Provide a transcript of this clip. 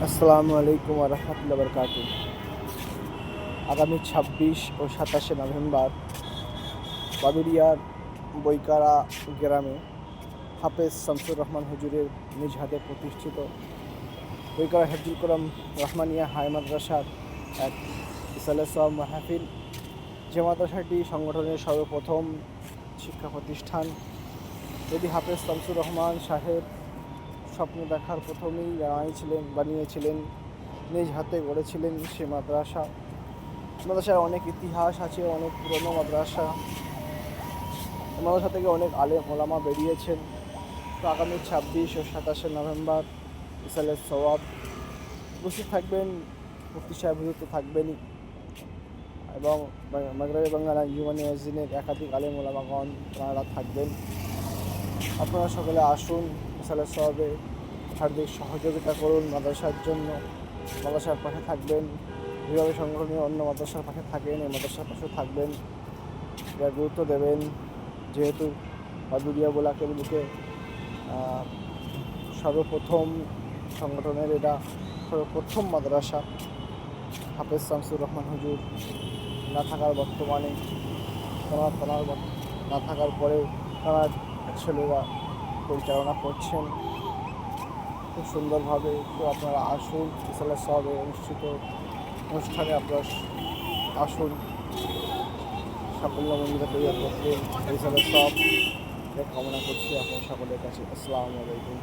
আসসালামু আলাইকুম ওয়া রাহমাতুল্লাহি ওয়া বারাকাতুহু। আগামী ২৬ ও ২৭শে নভেম্বর বাদুড়িয়ার বৈকারা গ্রামে হাফেজ শামসুর রহমান হুজুরের নিজ হাতে প্রতিষ্ঠিত বৈকারা হেফজুল কোরআন রহমানিয়া হাই মাদ্রাসার এক ইসালে সওয়াব মাহফিল, যে মাদ্রাসাটি সংগঠনের সর্বপ্রথম শিক্ষা প্রতিষ্ঠান। যদি হাফেজ শামসুর রহমান সাহেব স্বপ্ন দেখার প্রথমেই বানিয়েছিলেন, নিজ হাতে গড়েছিলেন সে মাদ্রাসার অনেক ইতিহাস আছে, অনেক পুরনো মাদ্রাসা। মাদ্রাসা থেকে অনেক আলেম ওলামা বেরিয়েছেন। তো আগামী ২৬ ও ২৭শে নভেম্বর ইসালে সওয়াব উপস্থিত থাকবেন, মুফতি সাহেব হুজুর তো থাকবেনই, এবং মাগরিবি বাংলা জীবনী মসজিদের একাধিক আলেম ওলামাগণ তাঁরা থাকবেন। আপনারা সকলে আসুন, ইসালে সওয়াবে হার্দিক সহযোগিতা করুন মাদ্রাসার জন্য। মাদ্রাসার পাশে থাকবেন, যেভাবে সংগঠনের অন্য মাদ্রাসার পাশে থাকেন এই মাদ্রাসার পাশে থাকবেন, যার গুরুত্ব দেবেন। যেহেতু বাদুড়িয়া ব্লকের বুকে সর্বপ্রথম সংগঠনের এটা সর্বপ্রথম মাদ্রাসা। হাফেজ শামসুর রহমান হুজুর না থাকার বর্তমানে না থাকার পরেও তারা ছেলেরা পরিচালনা করছেন খুব সুন্দরভাবে। তো আপনারা আসুন, ইসালে সওয়াবে অনুষ্ঠিত অনুষ্ঠানে আপনারা আসুন, সাফল্যমণ্ডিত তৈরি করতে ইসালে সওয়াব কামনা করছি আপনার সকলের কাছে। আসসালামু আলাইকুম।